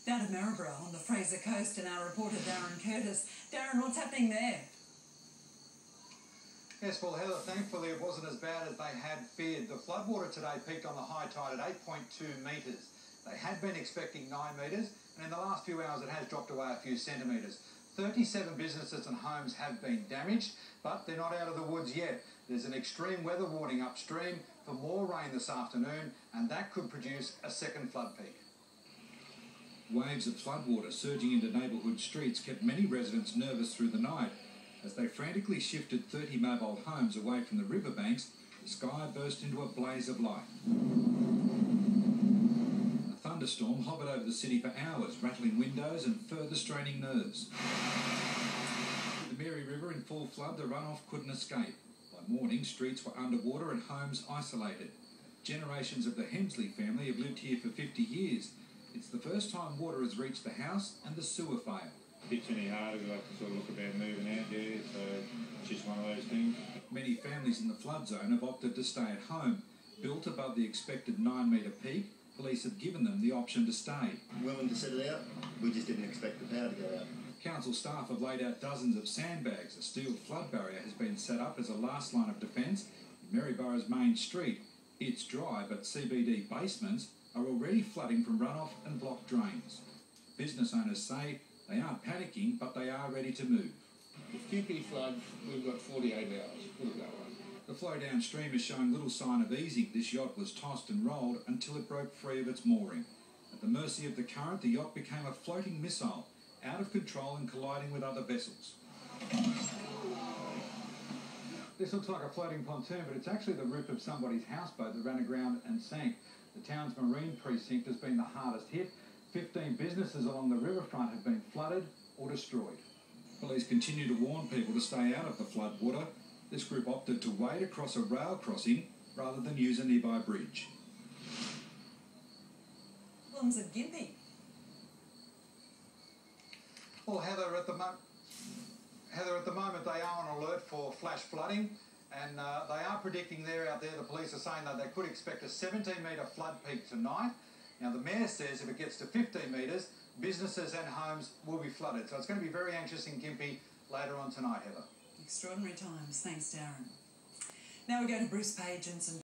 Down to Maryborough on the Fraser Coast, and our reporter Darren Curtis. Darren, what's happening there? Yes, well, Heather, thankfully it wasn't as bad as they had feared. The floodwater today peaked on the high tide at 8.2 metres. They had been expecting 9 metres, and in the last few hours it has dropped away a few centimetres. 37 businesses and homes have been damaged, but they're not out of the woods yet. There's an extreme weather warning upstream for more rain this afternoon, and that could produce a second flood peak. Waves of floodwater surging into neighbourhood streets kept many residents nervous through the night. As they frantically shifted 30 mobile homes away from the riverbanks, the sky burst into a blaze of light. A thunderstorm hovered over the city for hours, rattling windows and further straining nerves. With the Mary River in full flood, the runoff couldn't escape. By morning, streets were underwater and homes isolated. Generations of the Hemsley family have lived here for 50 years. It's the first time water has reached the house and the sewer failed. It's any harder, we have to sort of look about moving out, so it's just one of those things. Many families in the flood zone have opted to stay at home. Built above the expected 9-metre peak, police have given them the option to stay. Willing to sit it out, we just didn't expect the power to go out. Council staff have laid out dozens of sandbags. A steel flood barrier has been set up as a last line of defence in Maryborough's main street. It's dry, but CBD basements are already flooding from runoff and blocked drains. Business owners say they aren't panicking, but they are ready to move. If QP floods, we've got 48 hours, put it that way. The flow downstream is showing little sign of easing. This yacht was tossed and rolled until it broke free of its mooring. At the mercy of the current, the yacht became a floating missile, out of control and colliding with other vessels. This looks like a floating pontoon, but it's actually the roof of somebody's houseboat that ran aground and sank. The town's marine precinct has been the hardest hit. 15 businesses along the riverfront have been flooded or destroyed. Police continue to warn people to stay out of the floodwater. This group opted to wade across a rail crossing rather than use a nearby bridge. Problems at Gympie. Well, Heather, at the moment they are on alert for flash flooding, and they are predicting there out there, the police are saying that they could expect a 17-metre flood peak tonight. Now, the Mayor says if it gets to 15 metres, businesses and homes will be flooded. So it's going to be very anxious in Gympie later on tonight, Heather. Extraordinary times. Thanks, Darren. Now we go to Bruce Page and some